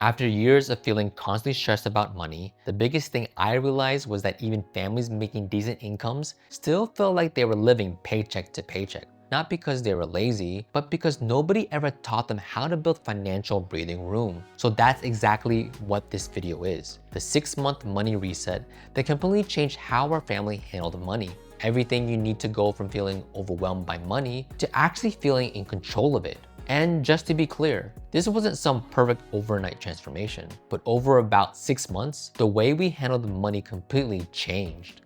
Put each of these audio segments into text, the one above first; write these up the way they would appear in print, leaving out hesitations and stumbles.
After years of feeling constantly stressed about money, the biggest thing I realized was that even families making decent incomes still felt like they were living paycheck to paycheck. Not because they were lazy, but because nobody ever taught them how to build financial breathing room. So that's exactly what this video is. The 6-month money reset that completely changed how our family handled money. Everything you need to go from feeling overwhelmed by money to actually feeling in control of it. And just to be clear, this wasn't some perfect overnight transformation, but over about 6 months, the way we handled money completely changed.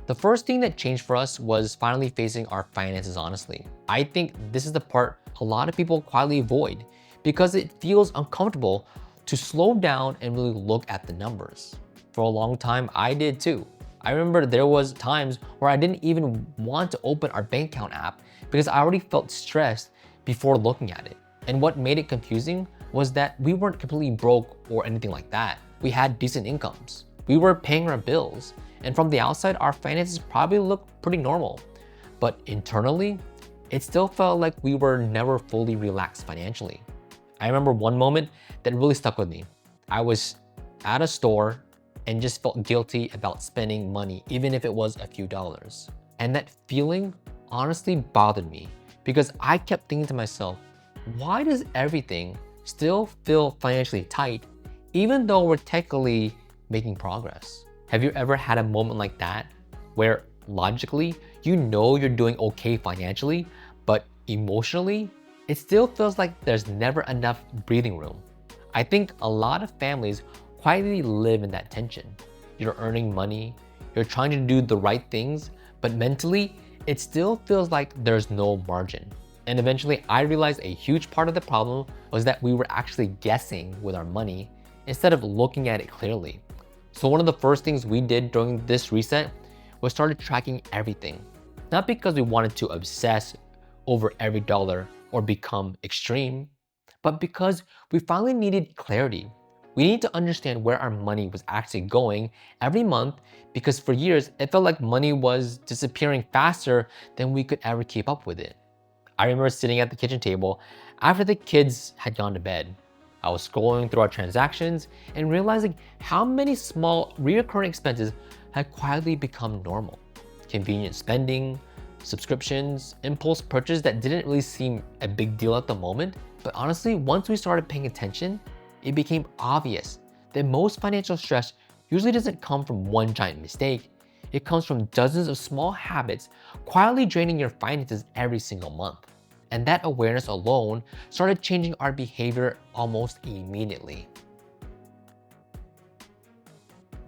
The first thing that changed for us was finally facing our finances honestly. I think this is the part a lot of people quietly avoid because it feels uncomfortable to slow down and really look at the numbers. For a long time, I did too. I remember there was times where I didn't even want to open our bank account app because I already felt stressed before looking at it. And what made it confusing was that we weren't completely broke or anything like that. We had decent incomes. We were paying our bills. And from the outside, our finances probably looked pretty normal. But internally, it still felt like we were never fully relaxed financially. I remember one moment that really stuck with me. I was at a store and just felt guilty about spending money, even if it was a few dollars. And that feeling honestly bothered me because I kept thinking to myself, why does everything still feel financially tight, even though we're technically making progress? Have you ever had a moment like that where logically, you know you're doing okay financially, but emotionally, it still feels like there's never enough breathing room? I think a lot of families quietly live in that tension. You're earning money, you're trying to do the right things, but mentally, it still feels like there's no margin. And eventually, I realized a huge part of the problem was that we were actually guessing with our money instead of looking at it clearly. So one of the first things we did during this reset was started tracking everything. Not because we wanted to obsess over every dollar or become extreme, but because we finally needed clarity. We need to understand where our money was actually going every month because for years, it felt like money was disappearing faster than we could ever keep up with it. I remember sitting at the kitchen table after the kids had gone to bed. I was scrolling through our transactions and realizing how many small recurring expenses had quietly become normal. Convenient spending, subscriptions, impulse purchases that didn't really seem a big deal at the moment. But honestly, once we started paying attention, it became obvious that most financial stress usually doesn't come from one giant mistake. It comes from dozens of small habits quietly draining your finances every single month. And that awareness alone started changing our behavior almost immediately.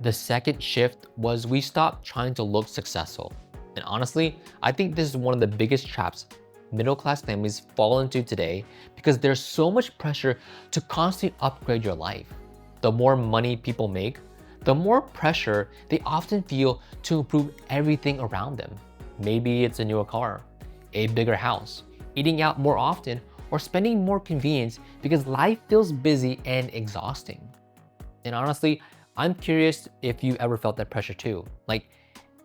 The second shift was we stopped trying to look successful. And honestly, I think this is one of the biggest traps middle-class families fall into today because there's so much pressure to constantly upgrade your life. The more money people make, the more pressure they often feel to improve everything around them. Maybe it's a newer car, a bigger house, eating out more often, or spending more convenience because life feels busy and exhausting. And honestly, I'm curious if you ever felt that pressure too. Like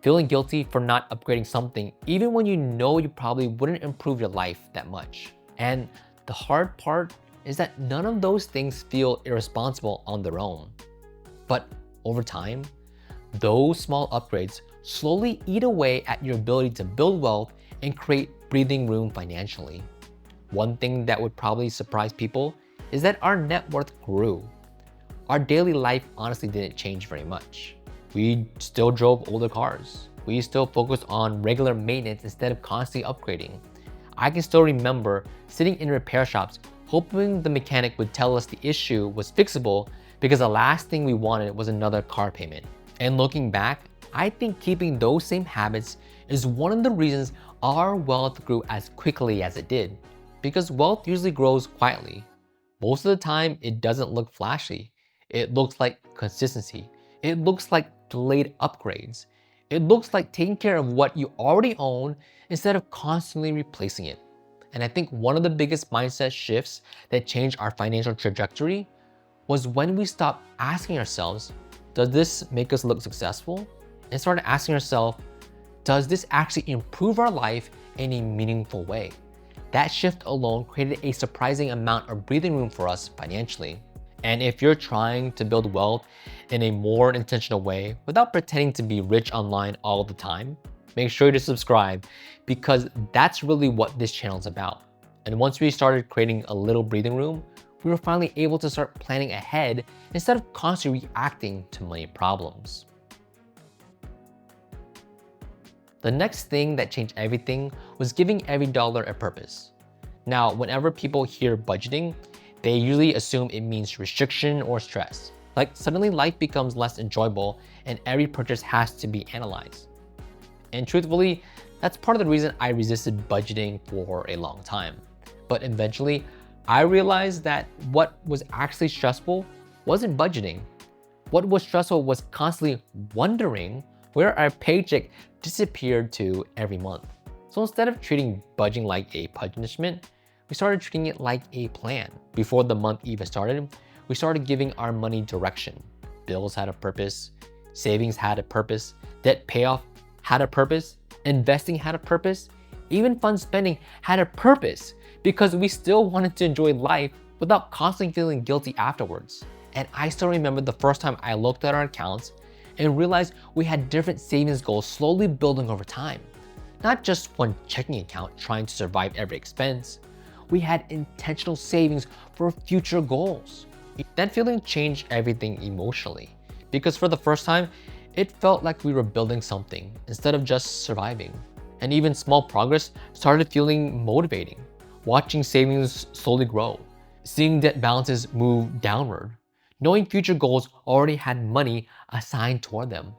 feeling guilty for not upgrading something even when you know you probably wouldn't improve your life that much. And the hard part is that none of those things feel irresponsible on their own. But over time, those small upgrades slowly eat away at your ability to build wealth and create breathing room financially. One thing that would probably surprise people is that our net worth grew. Our daily life honestly didn't change very much. We still drove older cars. We still focused on regular maintenance instead of constantly upgrading. I can still remember sitting in repair shops hoping the mechanic would tell us the issue was fixable because the last thing we wanted was another car payment. And looking back, I think keeping those same habits is one of the reasons our wealth grew as quickly as it did. Because wealth usually grows quietly. Most of the time, it doesn't look flashy. It looks like consistency. It looks like delayed upgrades. It looks like taking care of what you already own instead of constantly replacing it. And I think one of the biggest mindset shifts that changed our financial trajectory was when we stopped asking ourselves, does this make us look successful? And started asking ourselves, does this actually improve our life in a meaningful way? That shift alone created a surprising amount of breathing room for us financially. And if you're trying to build wealth in a more intentional way without pretending to be rich online all the time, make sure to subscribe because that's really what this channel is about. And once we started creating a little breathing room, we were finally able to start planning ahead instead of constantly reacting to money problems. The next thing that changed everything was giving every dollar a purpose. Now, whenever people hear budgeting, they usually assume it means restriction or stress. Like suddenly life becomes less enjoyable and every purchase has to be analyzed. And truthfully, that's part of the reason I resisted budgeting for a long time. But eventually, I realized that what was actually stressful wasn't budgeting. What was stressful was constantly wondering where our paycheck disappeared to every month. So instead of treating budgeting like a punishment, we started treating it like a plan. Before the month even started, we started giving our money direction. Bills had a purpose, savings had a purpose, debt payoff had a purpose, investing had a purpose, even fun spending had a purpose because we still wanted to enjoy life without constantly feeling guilty afterwards. And I still remember the first time I looked at our accounts and realized we had different savings goals slowly building over time. Not just one checking account trying to survive every expense. We had intentional savings for future goals. That feeling changed everything emotionally because for the first time, it felt like we were building something instead of just surviving. And even small progress started feeling motivating. Watching savings slowly grow, seeing debt balances move downward, knowing future goals already had money assigned toward them.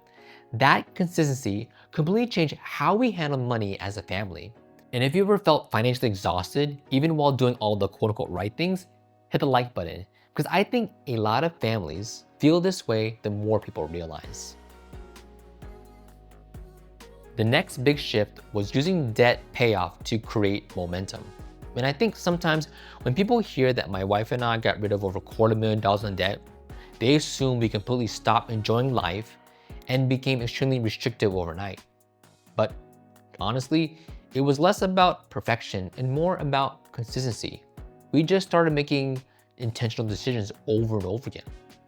That consistency completely changed how we handle money as a family. And if you ever felt financially exhausted, even while doing all the quote unquote right things, hit the like button because I think a lot of families feel this way the more people realize. The next big shift was using debt payoff to create momentum. And I think sometimes when people hear that my wife and I got rid of over $250,000 in debt, they assume we completely stopped enjoying life and became extremely restrictive overnight. But honestly, it was less about perfection and more about consistency. We just started making intentional decisions over and over again.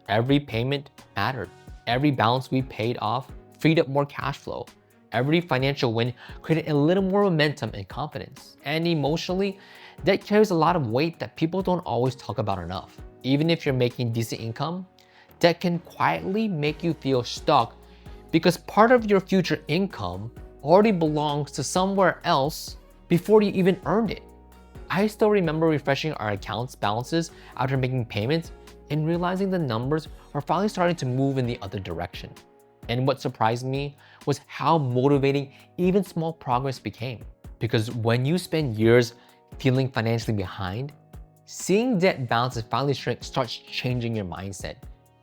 Every payment mattered. Every balance we paid off freed up more cash flow. Every financial win created a little more momentum and confidence. And emotionally, debt carries a lot of weight that people don't always talk about enough. Even if you're making decent income, debt can quietly make you feel stuck because part of your future income already belongs to somewhere else before you even earned it. I still remember refreshing our accounts balances after making payments and realizing the numbers are finally starting to move in the other direction. And what surprised me was how motivating even small progress became. Because when you spend years feeling financially behind, seeing debt balances finally shrink starts changing your mindset.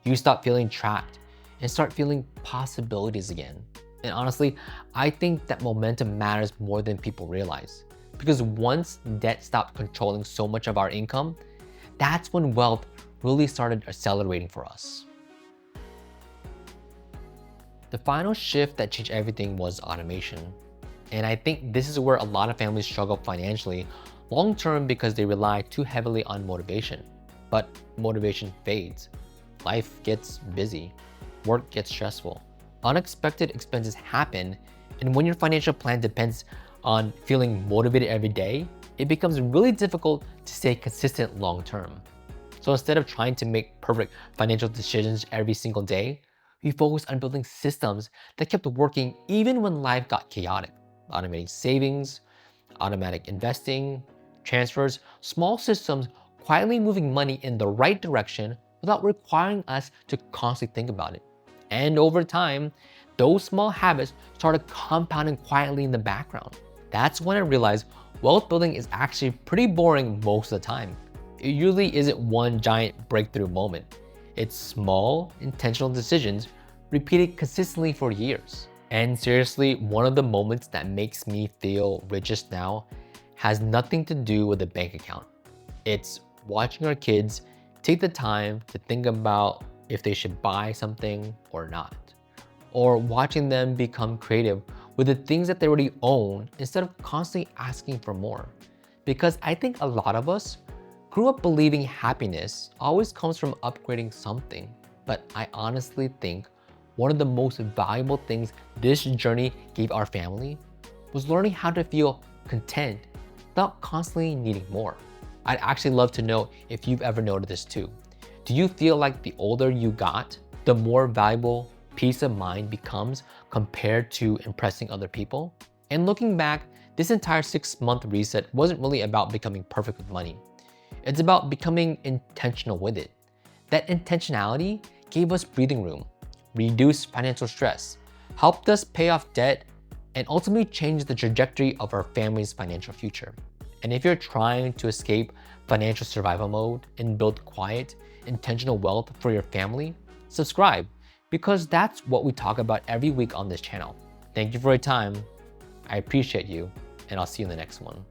You stop feeling trapped and start feeling possibilities again. And honestly, I think that momentum matters more than people realize. Because once debt stopped controlling so much of our income, that's when wealth really started accelerating for us. The final shift that changed everything was automation. And I think this is where a lot of families struggle financially long-term because they rely too heavily on motivation. But motivation fades. Life gets busy. Work gets stressful. Unexpected expenses happen, and when your financial plan depends on feeling motivated every day, it becomes really difficult to stay consistent long-term. So instead of trying to make perfect financial decisions every single day, we focused on building systems that kept working even when life got chaotic. Automating savings, automatic investing, transfers, small systems quietly moving money in the right direction without requiring us to constantly think about it. And over time, those small habits started compounding quietly in the background. That's when I realized wealth building is actually pretty boring most of the time. It usually isn't one giant breakthrough moment. It's small, intentional decisions repeated consistently for years. And seriously, one of the moments that makes me feel richest now has nothing to do with a bank account. It's watching our kids take the time to think about if they should buy something or not. Or watching them become creative with the things that they already own instead of constantly asking for more. because I think a lot of us grew up believing happiness always comes from upgrading something. But I honestly think one of the most valuable things this journey gave our family was learning how to feel content without constantly needing more. I'd actually love to know if you've ever noticed this too. Do you feel like the older you got, the more valuable peace of mind becomes compared to impressing other people? And looking back, this entire 6-month reset wasn't really about becoming perfect with money. It's about becoming intentional with it. That intentionality gave us breathing room, reduced financial stress, helped us pay off debt, and ultimately changed the trajectory of our family's financial future. And if you're trying to escape financial survival mode and build quiet, intentional wealth for your family, subscribe, because that's what we talk about every week on this channel. Thank you for your time. I appreciate you, and I'll see you in the next one.